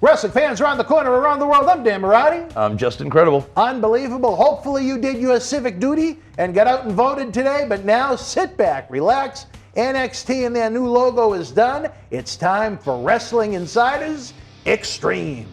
Wrestling fans around the corner, around the world, I'm Dan Marotti. I'm just incredible. Unbelievable. Hopefully you did your civic duty and got out and voted today, but now sit back, relax. NXT and their new logo is done. It's time for Wrestling Insiders Extreme.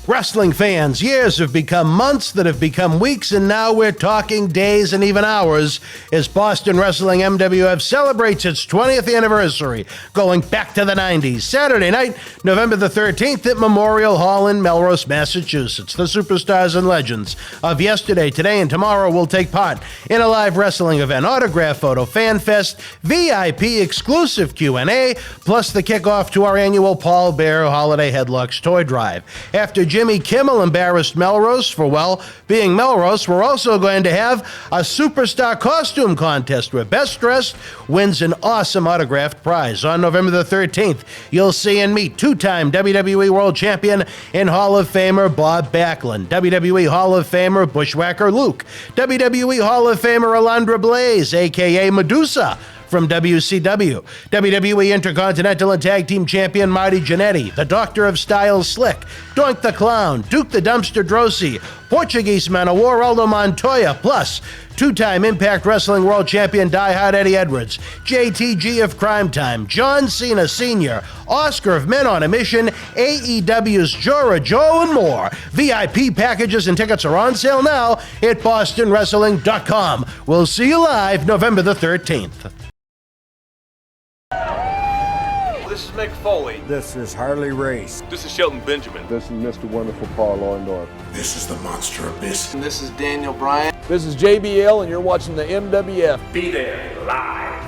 Wrestling fans, years have become months that have become weeks, and now we're talking days and even hours as Boston Wrestling MWF celebrates its 20th anniversary, going back to the 90s. Saturday night, November the 13th at Memorial Hall in Melrose, Massachusetts. The superstars and legends of yesterday, today, and tomorrow will take part in a live wrestling event, autograph photo, fan fest, VIP exclusive Q&A, plus the kickoff to our annual Paul Bear Holiday Headlocks Toy Drive. After Jimmy Kimmel embarrassed Melrose for, well, being Melrose, we're also going to have a superstar costume contest where best dressed wins an awesome autographed prize. On November the 13th, you'll see and meet two-time WWE World Champion and Hall of Famer Bob Backlund, WWE Hall of Famer Bushwhacker Luke, WWE Hall of Famer Alundra Blaze, a.k.a. Medusa, from WCW, WWE Intercontinental and Tag Team Champion Marty Jannetty, the Doctor of Style Slick, Doink the Clown, Duke the Dumpster Drosy, Portuguese Man of War Aldo Montoya, plus two-time Impact Wrestling World Champion Die Hard Eddie Edwards, JTG of Crime Time, John Cena Sr., Oscar of Men on a Mission, AEW's Jora Joe, and more. VIP packages and tickets are on sale now at BostonWrestling.com. We'll see you live November the 13th. This is Mick Foley. This is Harley Race. This is Shelton Benjamin. This is Mr. Wonderful Paul Orndorff. This is the Monster Abyss. And this is Daniel Bryan. This is JBL, and you're watching the MWF. Be there live.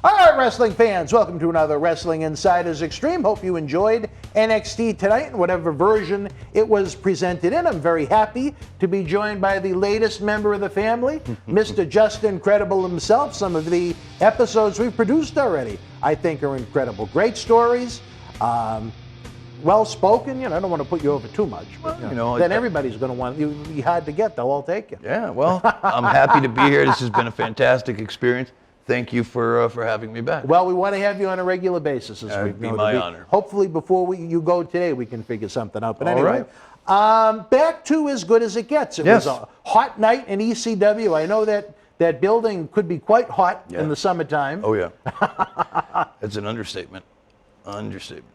All right, wrestling fans, welcome to another Wrestling Insiders Extreme. Hope you enjoyed NXT tonight in whatever version it was presented in. I'm very happy to be joined by the latest member of the family, Mr. Just Incredible himself. Some of the episodes we've produced already, I think, are incredible. Great stories, well-spoken. I don't want to put you over too much. But, then everybody's going to want you. Be hard to get. They'll all take you. Yeah, well, I'm happy to be here. This has been a fantastic experience. Thank you for having me back. Well, we want to have you on a regular basis this week. It'd be my honor. Hopefully, before you go today, we can figure something out. But anyway, back to As Good As It Gets. It was a hot night in ECW. I know that building could be quite hot in the summertime. Oh, yeah. It's an understatement.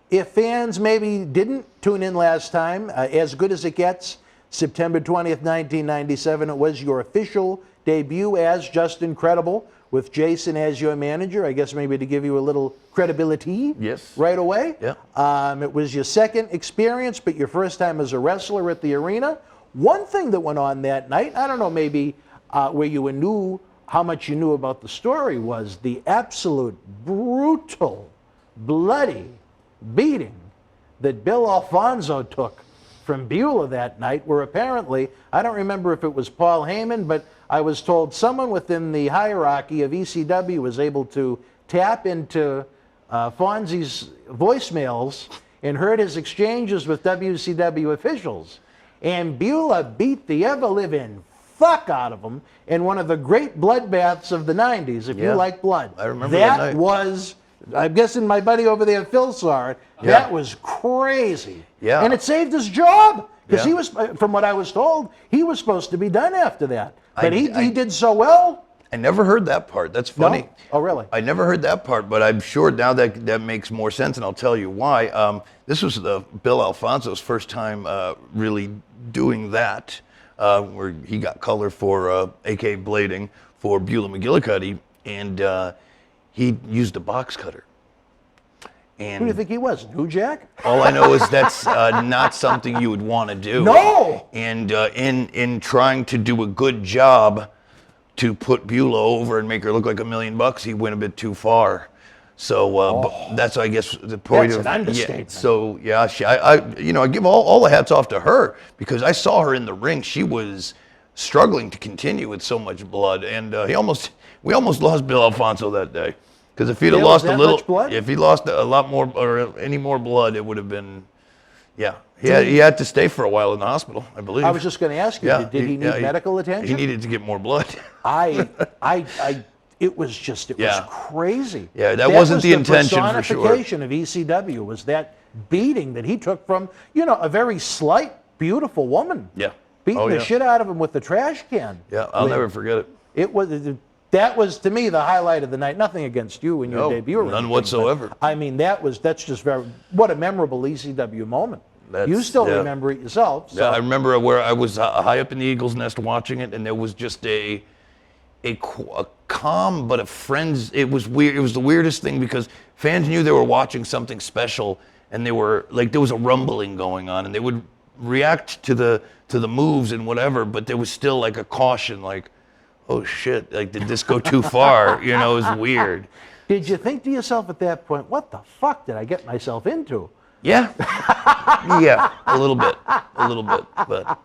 If fans maybe didn't tune in last time, As Good As It Gets, September 20th, 1997, it was your official debut as Just Incredible, with Jason as your manager, I guess maybe to give you a little credibility right away. Yeah. It was your second experience, but your first time as a wrestler at the arena. One thing that went on that night, I don't know, maybe where you knew how much you knew about the story, was the absolute brutal, bloody beating that Bill Alfonso took from Beulah that night, where apparently, I don't remember if it was Paul Heyman, but I was told someone within the hierarchy of ECW was able to tap into Fonzie's voicemails and heard his exchanges with WCW officials. And Beulah beat the ever-living fuck out of him in one of the great bloodbaths of the 90s, if you like blood. I remember that night. Was, I'm guessing my buddy over there, Phil, saw it. Yeah. That was crazy. Yeah. And it saved his job. Because he was, from what I was told, he was supposed to be done after that. But he did so well. I never heard that part. That's funny. No? Oh, really? I never heard that part, but I'm sure now that makes more sense, and I'll tell you why. This was Bill Alfonso's first time really doing that, where he got color for AK blading for Beulah McGillicuddy, and he used a box cutter. And who do you think he was, New Jack? All I know is that's not something you would want to do. No! And in trying to do a good job to put Beulah over and make her look like $1 million, he went a bit too far. So that's, I guess, the point that's of an understatement. So yeah, I give all the hats off to her, because I saw her in the ring. She was struggling to continue with so much blood, and we almost lost Bill Alfonso that day. Because if he'd have lost a little, if he lost a lot more or any more blood, it would have been, he had to stay for a while in the hospital, I believe. I was just going to ask you, did he need medical attention? He needed to get more blood. It it was crazy. Yeah, that wasn't the intention for sure. The personification of ECW was that beating that he took from, a very slight, beautiful woman. Yeah. Beating the shit out of him with the trash can. Yeah, I'll never forget it. That was, to me, the highlight of the night. Nothing against you and your debut. Or none whatsoever. I mean, that's just what a memorable ECW moment. You still remember it yourself. So. Yeah, I remember where I was high up in the Eagle's Nest watching it, and there was just a calm but a friend's. It was weird. It was the weirdest thing because fans knew they were watching something special, and they were like there was a rumbling going on, and they would react to the moves and whatever, but there was still like a caution, like, oh shit, like did this go too far? It was weird. Did you think to yourself at that point, what the fuck did I get myself into? Yeah. Yeah, a little bit, but.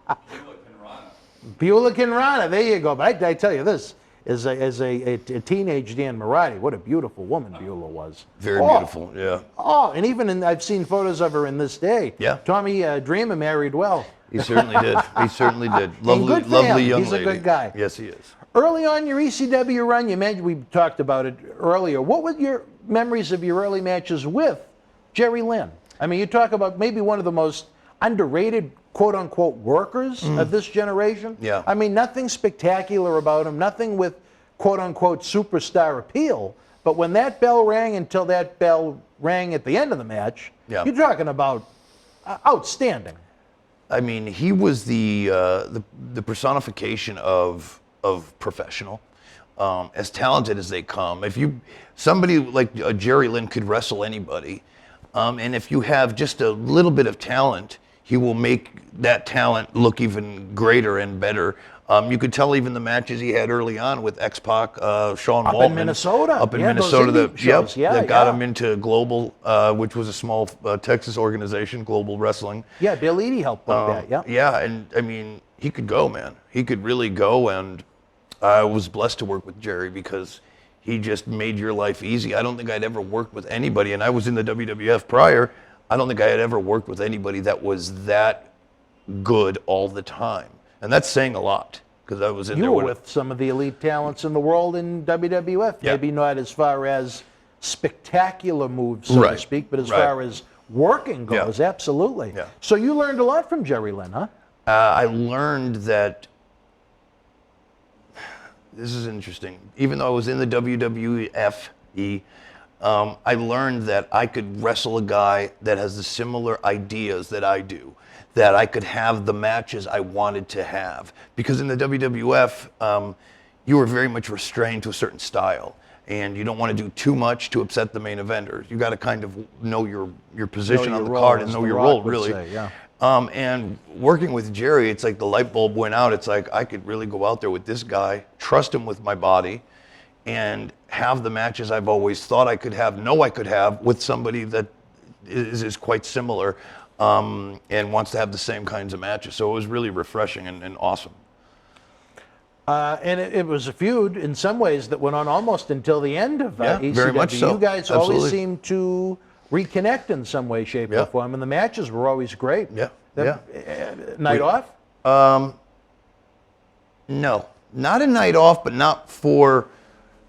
Beulah can Rana, there you go. But I tell you this, as a teenage Dan Marotti, what a beautiful woman Beulah was. Very beautiful, yeah. Oh, and even I've seen photos of her in this day. Yeah. Tommy Dreamer married well. He certainly did. Lovely young lady. He's a good guy. Yes, he is. Early on your ECW run, you mentioned, we talked about it earlier. What were your memories of your early matches with Jerry Lynn? I mean, you talk about maybe one of the most underrated, quote-unquote, workers of this generation. Yeah. I mean, nothing spectacular about him, nothing with, quote-unquote, superstar appeal. But when that bell rang until that bell rang at the end of the match, you're talking about outstanding. I mean, he was the personification of professional, as talented as they come. Somebody like Jerry Lynn could wrestle anybody, and if you have just a little bit of talent, he will make that talent look even greater and better. You could tell even the matches he had early on with X-Pac, Sean Waltman. Up in Minnesota. That got him into Global, which was a small Texas organization, Global Wrestling. Yeah, Bill Eadie helped with that, yeah. Yeah, and I mean, he could go, man. He could really go, and I was blessed to work with Jerry because he just made your life easy. I don't think I'd ever worked with anybody, and I was in the WWF prior. I don't think I had ever worked with anybody that was that good all the time. And that's saying a lot, because I was in there. You were with some of the elite talents in the world in WWF. Yeah. Maybe not as far as spectacular moves, so to speak, but as far as working goes, absolutely. Yeah. So you learned a lot from Jerry Lynn, huh? I learned that, this is interesting, even though I was in the WWF, I learned that I could wrestle a guy that has the similar ideas that I do, that I could have the matches I wanted to have. Because in the WWF, you were very much restrained to a certain style, and you don't want to do too much to upset the main eventers. You got to kind of know your position on the card and know your role, really. And working with Jerry, it's like the light bulb went out. It's like I could really go out there with this guy, trust him with my body, and have the matches I've always thought I could have, know I could have, with somebody that is quite similar and wants to have the same kinds of matches. So it was really refreshing and awesome. And it was a feud in some ways that went on almost until the end of ECW. Very much so. You guys always seemed to reconnect in some way, shape, or form, and the matches were always great. Night off? No, not a night off, but not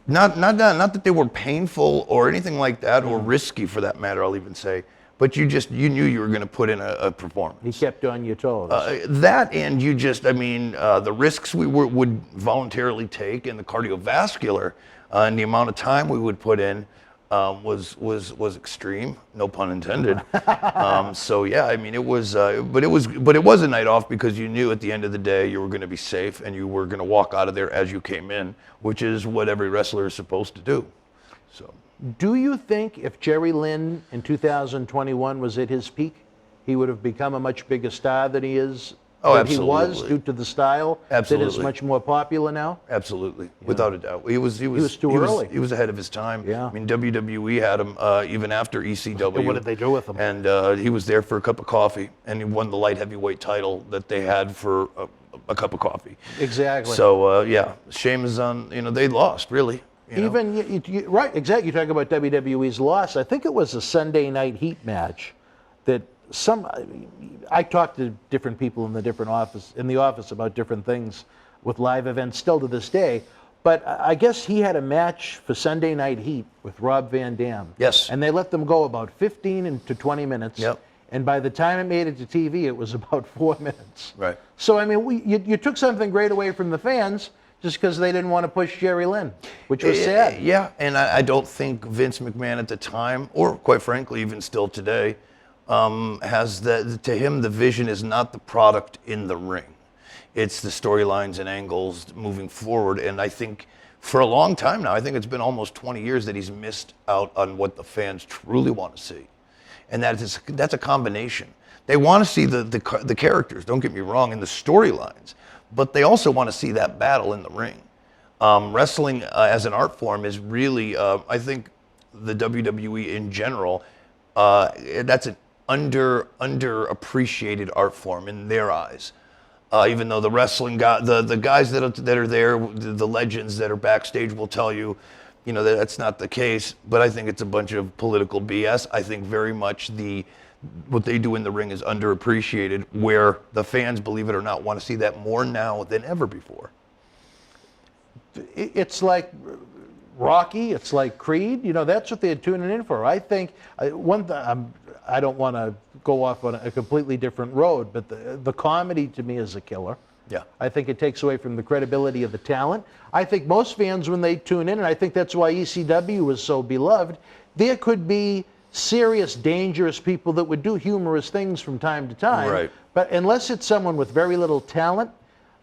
that they were painful or anything like that, or risky for that matter, I'll even say. But you knew you were going to put in a performance. He kept on your toes. That, and the risks we would voluntarily take, and the cardiovascular, and the amount of time we would put in was extreme, no pun intended. So yeah, I mean, it was a night off because you knew at the end of the day you were going to be safe and you were going to walk out of there as you came in, which is what every wrestler is supposed to do. So. Do you think if Jerry Lynn in 2021 was at his peak, he would have become a much bigger star than he is? Oh, than absolutely. He was due to the style that is much more popular now? Absolutely, without a doubt. He was too early. He was ahead of his time. Yeah. I mean, WWE had him even after ECW. And what did they do with him? And he was there for a cup of coffee, and he won the light heavyweight title that they had for a cup of coffee. Exactly. So yeah, shame is on. They lost really. Right, exactly. You talk about WWE's loss. I think it was a Sunday night heat match that I talked to different people in the office about different things with live events still to this day. But I guess he had a match for Sunday Night Heat with Rob Van Dam. Yes. And they let them go about 15 to 20 minutes. Yep. And by the time it made it to TV, it was about 4 minutes. Right. So, I mean, you took something great away from the fans just because they didn't want to push Jerry Lynn, which was sad. Yeah, and I don't think Vince McMahon at the time, or quite frankly, even still today, has to him, the vision is not the product in the ring. It's the storylines and angles moving forward. And I think for a long time now, I think it's been almost 20 years that he's missed out on what the fans truly want to see. And that's a combination. They want to see the characters, don't get me wrong, and the storylines, but they also want to see that battle in the ring. Wrestling as an art form is really, I think the WWE in general, that's an underappreciated art form in their eyes. Even though the wrestling the guys that are there, the legends that are backstage will tell you, that's not the case. But I think it's a bunch of political BS. I think very much what they do in the ring is underappreciated, where the fans, believe it or not, want to see that more now than ever before. It's like Rocky, it's like Creed, that's what they're tuning in for. I think, I don't want to go off on a completely different road, but the comedy to me is a killer. Yeah. I think it takes away from the credibility of the talent. I think most fans, when they tune in, and I think that's why ECW is so beloved, there could be serious, dangerous people that would do humorous things from time to time. Right. But unless it's someone with very little talent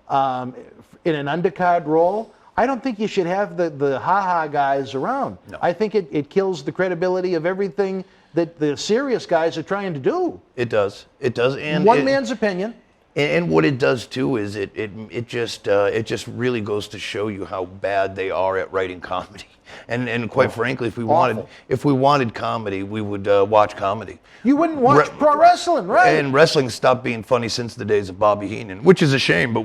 in an undercard role, I don't think you should have the ha-ha guys around. No. I think it kills the credibility of everything that the serious guys are trying to do. It does. It does. And One man's opinion. And what it does too is it just really goes to show you how bad they are at writing comedy. And quite frankly, if we wanted comedy, we would watch comedy. You wouldn't watch pro wrestling, right? And wrestling stopped being funny since the days of Bobby Heenan, which is a shame.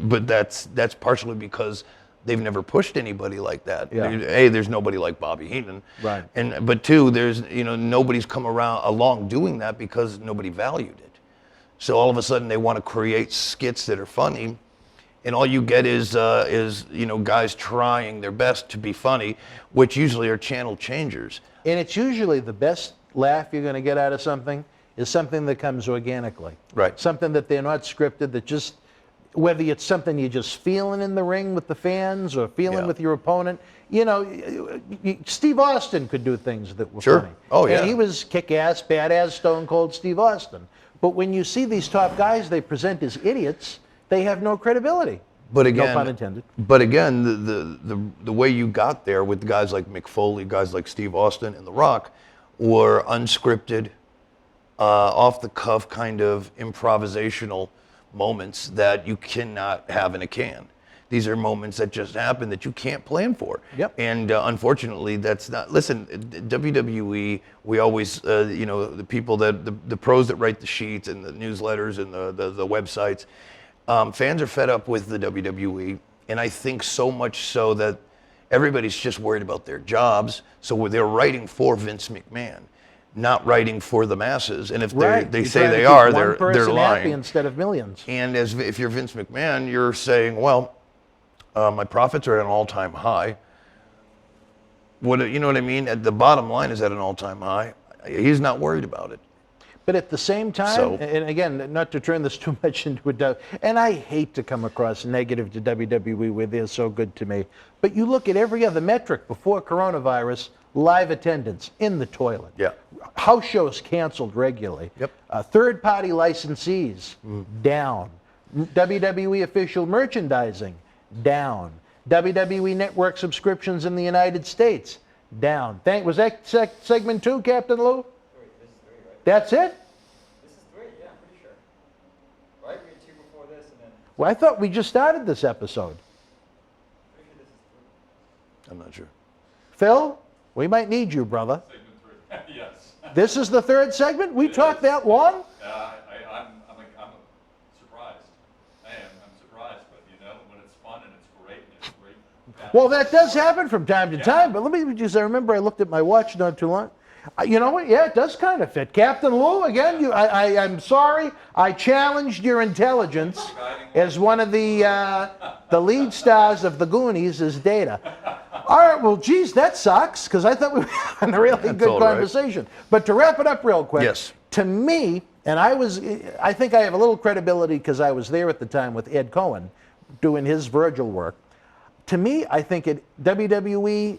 But that's partially because they've never pushed anybody like that. Yeah. A, there's nobody like Bobby Heenan. Right. But two, there's nobody's come along doing that because nobody valued it. So all of a sudden they want to create skits that are funny, and all you get is guys trying their best to be funny, which usually are channel changers. And it's usually the best laugh you're going to get out of something is something that comes organically. Right. Something that they're not scripted, that just, whether it's something you're just feeling in the ring with the fans or feeling with your opponent. Steve Austin could do things that were funny. Oh, yeah. And he was kick-ass, badass, Stone Cold Steve Austin. But when you see these top guys they present as idiots, they have no credibility. But again, no pun intended. But again, the way you got there with guys like Mick Foley, guys like Steve Austin and The Rock, were unscripted, off the cuff kind of improvisational moments that you cannot have in a can. These are moments that just happen that you can't plan for. Yep. And unfortunately, that's not. Listen, WWE. We always, the people the pros that write the sheets and the newsletters and the websites. Fans are fed up with the WWE, and I think so much so that everybody's just worried about their jobs. So they're writing for Vince McMahon, not writing for the masses. And if they say they are, they're lying. Instead of millions. And if you're Vince McMahon, you're saying, well, my profits are at an all-time high. You know what I mean? The bottom line is at an all-time high. He's not worried about it. But at the same time, and again, not to turn this too much into and I hate to come across negative to WWE where they're so good to me, but you look at every other metric before coronavirus, live attendance in the toilet. Yeah. House shows canceled regularly. Yep. Third-party licensees, down. WWE official merchandising, down. WWE Network subscriptions in the United States, down. Was that segment 2, Captain Lou? That's it? This is 3, yeah, I'm pretty sure. Right? We had 2 before this, and then... Well, I thought we just started this episode. Pretty sure this is 3. I'm not sure. Phil, we might need you, brother. Segment 3. Yes. This is the 3rd segment? We talked that long? I'm surprised. I'm surprised, but when it's fun and it's great and it's great. Well, that does happen from time to time, but let me just, I remember I looked at my watch not too long. You know what? Yeah, it does kind of fit. Captain Lou, again, I'm sorry. I challenged your intelligence as one of the lead stars of the Goonies as Data. All right, well, geez, that sucks, because I thought we were having a really good conversation. But to wrap it up real quick, yes. To me, and I think I have a little credibility because I was there at the time with Ed Cohen doing his Virgil work. To me, I think WWE,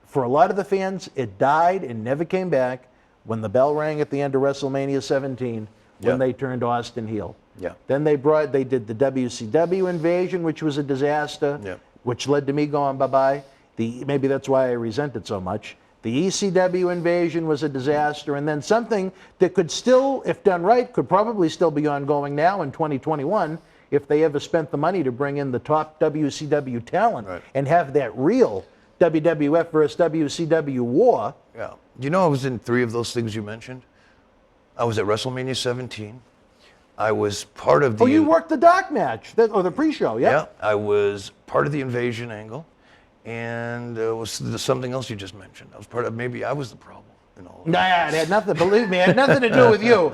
for a lot of the fans, it died and never came back when the bell rang at the end of WrestleMania 17 when they turned Austin heel. Yeah. Then they did the WCW invasion, which was a disaster, which led to me going bye-bye. Maybe that's why I resent it so much. The ECW invasion was a disaster, and then something that could still, if done right, could probably still be ongoing now in 2021 if they ever spent the money to bring in the top WCW talent and have that real WWF versus WCW war. Yeah. You know, I was in 3 of those things you mentioned. I was at WrestleMania 17. I was part of the... Oh, you worked the dark match, or the pre-show, yeah? Yeah, I was part of the invasion angle, and was something else you just mentioned. I was part of, maybe I was the problem in all of that. Nah, it had nothing, believe me, it had nothing to do with you.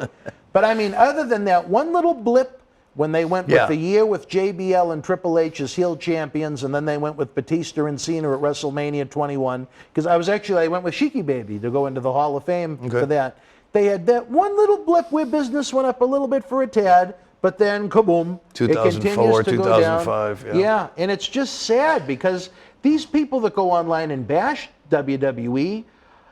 But I mean, other than that one little blip when they went with the year with JBL and Triple H as heel champions, and then they went with Batista and Cena at WrestleMania 21, because I went with Sheiky Baby to go into the Hall of Fame for that. They had that one little blip where business went up a little bit for a tad, but then kaboom, 2004, it continues to go down. 2005, yeah, and it's just sad because these people that go online and bash WWE,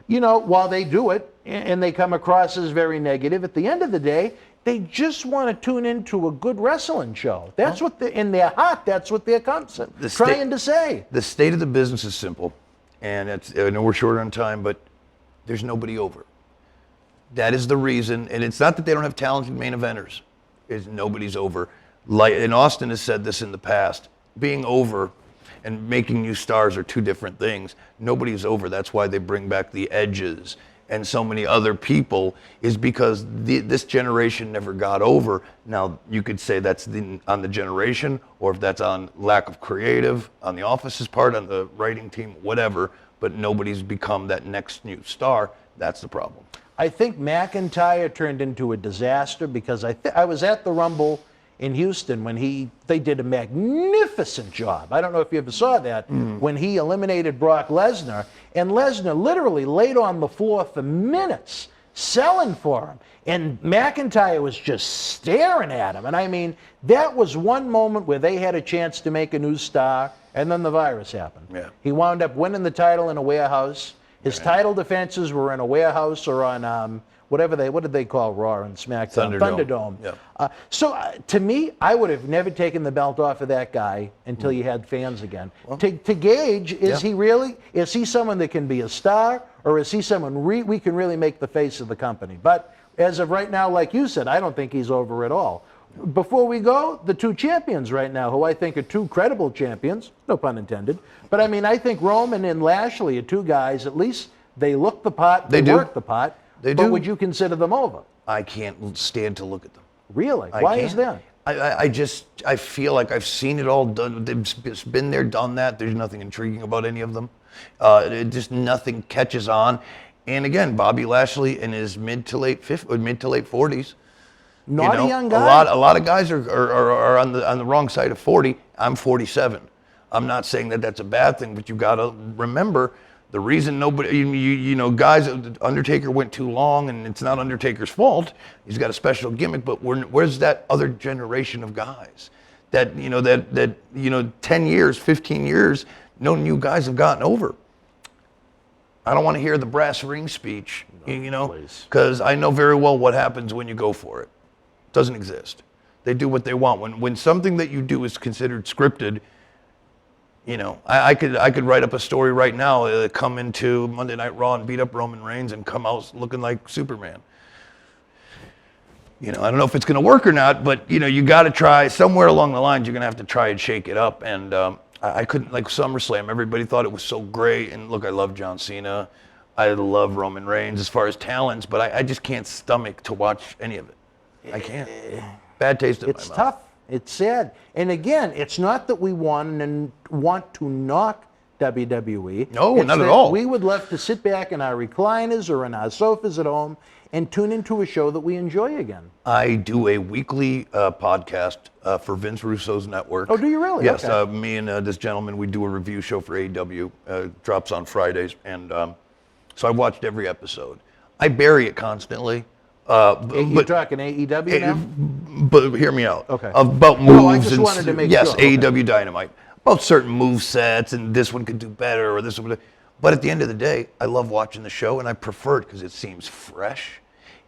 you know, while they do it and they come across as very negative, at the end of the day, they just want to tune into a good wrestling show. That's what in their heart, that's what they're trying to say. The state of the business is simple, and I know we're short on time, but there's nobody over. That is the reason, and it's not that they don't have talented main eventers. It's nobody's over. And Austin has said this in the past. Being over and making new stars are 2 different things. Nobody's over. That's why they bring back the Edges and so many other people, is because this generation never got over. Now, you could say that's on the generation, or if that's on lack of creative, on the office's part, on the writing team, whatever, but nobody's become that next new star. That's the problem. I think McIntyre turned into a disaster because I was at the Rumble in Houston when they did a magnificent job. I don't know if you ever saw that, when he eliminated Brock Lesnar, and Lesnar literally laid on the floor for minutes selling for him, and McIntyre was just staring at him. And I mean, that was one moment where they had a chance to make a new star, and then the virus happened. Yeah. He wound up winning the title in a warehouse. His title defenses were in a warehouse or on what did they call Raw and SmackDown? Thunderdome. Yeah. So to me, I would have never taken the belt off of that guy until you had fans again. Well, to gauge, is he someone that can be a star, or is he someone we can really make the face of the company? But as of right now, like you said, I don't think he's over at all. Before we go, the 2 champions right now, who I think are 2 credible champions, no pun intended, but I mean, I think Roman and Lashley are 2 guys, at least they look the part, they work the part, but would you consider them over? I can't stand to look at them. Really? Why is that? I feel like I've seen it all done. They've been there, done that. There's nothing intriguing about any of them. Just nothing catches on. And again, Bobby Lashley in his mid to late 40s. Naughty young guy. A lot of guys are on the wrong side of 40. I'm 47. I'm not saying that that's a bad thing, but you got to remember the reason nobody, guys, Undertaker went too long, and it's not Undertaker's fault. He's got a special gimmick, but where's that other generation of guys that 10 years, 15 years, no new guys have gotten over. I don't want to hear the brass ring speech, because I know very well what happens when you go for it. Doesn't exist. They do what they want. When something that you do is considered scripted, I could write up a story right now, come into Monday Night Raw and beat up Roman Reigns and come out looking like Superman. I don't know if it's going to work or not, but you got to try somewhere along the lines. You're going to have to try and shake it up. And I couldn't, like SummerSlam. Everybody thought it was so great. And look, I love John Cena. I love Roman Reigns as far as talents, but I just can't stomach to watch any of it. I can't. Bad taste in my mouth. It's tough. It's sad. And again, it's not that we want to knock WWE. No, It's not at that all. We would love to sit back in our recliners or in our sofas at home and tune into a show that we enjoy again. I do a weekly podcast for Vince Russo's network. Oh, do you really? Yes. Okay. Me and this gentleman, we do a review show for AEW. Drops on Fridays, and so I watched every episode. I bury it constantly. You're talking AEW now? But hear me out. Okay. About moves. No, I just wanted to make yes, sure. Okay. AEW Dynamite. About certain move sets, and this one could do better, or this one. But at the end of the day, I love watching the show, and I prefer it because it seems fresh.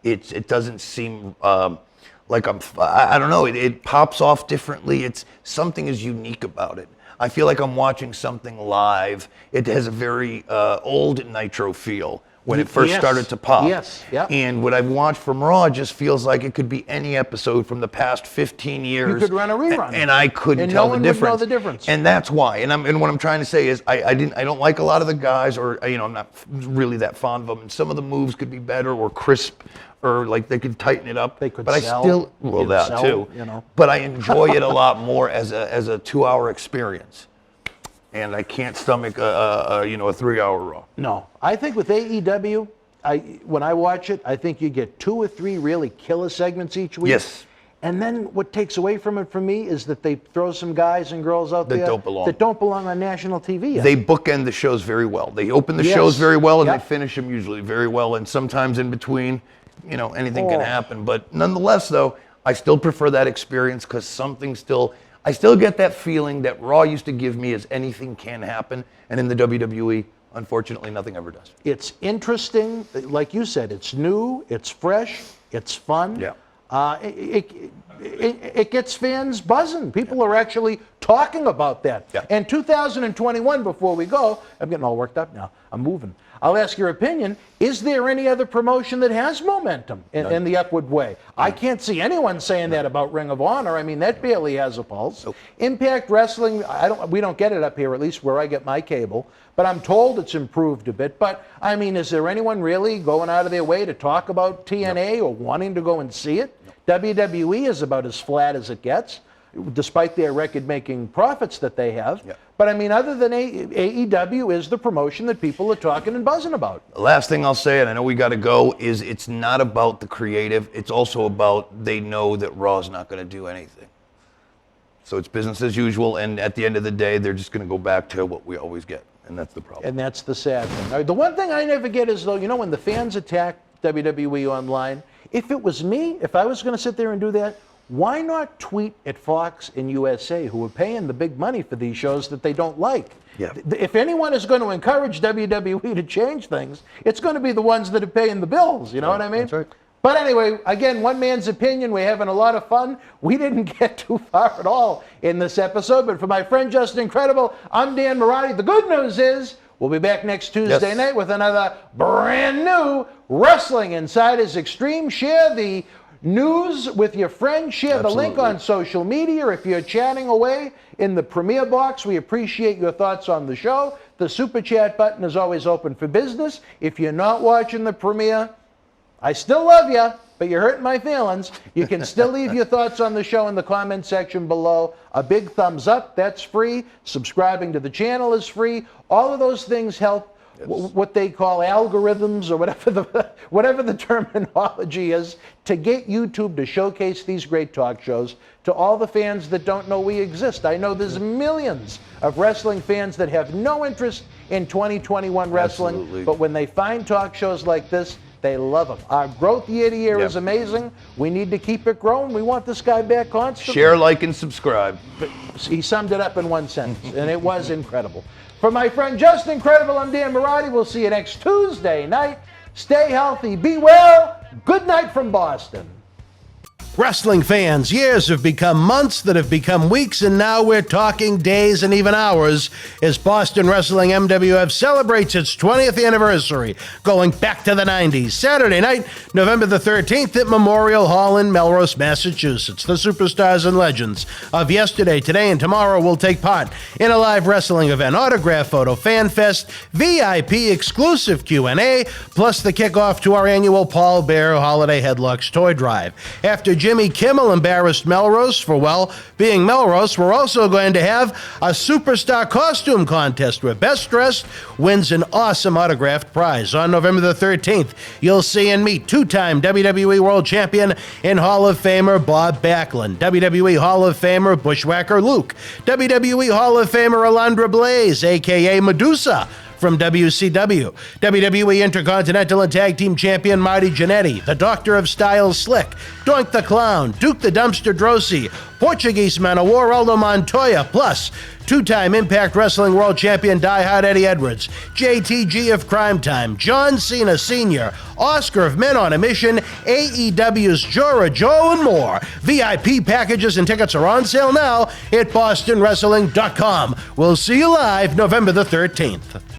It doesn't seem like I don't know. It pops off differently. Something is unique about it. I feel like I'm watching something live. It has a very old Nitro feel when it first started to pop. Yes, yeah. And what I've watched from Raw just feels like it could be any episode from the past 15 years. You could run a rerun. And I couldn't And tell no one the would difference. know the difference. And that's why. And what I'm trying to say is I don't like a lot of the guys, or I'm not really that fond of them. And some of the moves could be better or crisp, or like they could tighten it up. They could but sell. I still You'd that sell, too. you know. But I enjoy it a lot more as a 2-hour experience. And I can't stomach a 3-hour Raw. No. I think with AEW, when I watch it, I think you get 2 or 3 really killer segments each week. Yes. And then what takes away from it for me is that they throw some guys and girls out That there don't belong. that don't belong on national TV. They bookend the shows very well. They open the Yes. shows very well, and Yep. they finish them usually very well. And sometimes in between, anything can Oh. happen. But nonetheless, though, I still prefer that experience because I still get that feeling that Raw used to give me as anything can happen. And in the WWE, unfortunately, nothing ever does. It's interesting. Like you said, it's new, it's fresh, it's fun. Yeah. It gets fans buzzing. People are actually talking about that. Yeah. And 2021, before we go, I'm getting all worked up now. I'm moving. I'll ask your opinion. Is there any other promotion that has momentum in the upward way? I can't see anyone saying that about Ring of Honor. I mean, that barely has a pulse. Nope. Impact Wrestling, we don't get it up here, at least where I get my cable. But I'm told it's improved a bit. But, I mean, is there anyone really going out of their way to talk about TNA or wanting to go and see it? WWE is about as flat as it gets, despite their record-making profits that they have. Yep. But, I mean, other than AEW is the promotion that people are talking and buzzing about. The last thing I'll say, and I know we got to go, is it's not about the creative. It's also about they know that Raw's not going to do anything. So it's business as usual, and at the end of the day, they're just going to go back to what we always get, and that's the problem. And that's the sad thing. All right, the one thing I never get is, though, when the fans attack WWE online, if it was me, if I was going to sit there and do that, why not tweet at Fox and USA, who are paying the big money for these shows that they don't like? Yeah. If anyone is going to encourage WWE to change things, it's going to be the ones that are paying the bills. You know what I mean? That's right. But anyway, again, one man's opinion. We're having a lot of fun. We didn't get too far at all in this episode. But for my friend Justin Incredible, I'm Dan Marotti. The good news is we'll be back next Tuesday night with another brand new Wrestling Insiders Extreme. Share the news with your friends. Share the link on social media. If you're chatting away in the premiere box, we appreciate your thoughts on the show. The Super Chat button is always open for business. If you're not watching the premiere, I still love you, but you're hurting my feelings. You can still leave your thoughts on the show in the comment section below. A big thumbs up, that's free. Subscribing to the channel is free. All of those things help. What they call algorithms, or whatever the terminology is, to get YouTube to showcase these great talk shows to all the fans that don't know we exist. I know there's millions of wrestling fans that have no interest in 2021 wrestling, Absolutely. but when they find talk shows like this, they love them. Our growth year to year is amazing. We need to keep it growing. We want this guy back constantly. Share, like, and subscribe. He summed it up in one sentence, and it was incredible. For my friend Justin Incredible, I'm Dan Marotti. We'll see you next Tuesday night. Stay healthy, be well. Good night from Boston. Wrestling fans, years have become months that have become weeks, and now we're talking days and even hours as Boston Wrestling MWF celebrates its 20th anniversary, going back to the 90s. Saturday night, November the 13th at Memorial Hall in Melrose, Massachusetts. The superstars and legends of yesterday, today, and tomorrow will take part in a live wrestling event, autograph photo, fan fest, VIP exclusive Q&A, plus the kickoff to our annual Paul Bear Holiday Headlocks Toy Drive. After Jimmy Kimmel embarrassed Melrose for, well, being Melrose. We're also going to have a superstar costume contest where best dressed wins an awesome autographed prize. On November the 13th, you'll see and meet two-time WWE World Champion and Hall of Famer Bob Backlund, WWE Hall of Famer Bushwhacker Luke, WWE Hall of Famer Alundra Blaze, a.k.a. Medusa, from WCW, WWE Intercontinental and Tag Team Champion Marty Jannetty, the Doctor of Style Slick, Doink the Clown, Duke the Dumpster Drosy, Portuguese Man of War Aldo Montoya, plus two-time Impact Wrestling World Champion Die Hard Eddie Edwards, JTG of Crime Time, John Cena Sr., Oscar of Men on a Mission, AEW's Jora Joe, and more. VIP packages and tickets are on sale now at BostonWrestling.com. We'll see you live November the 13th.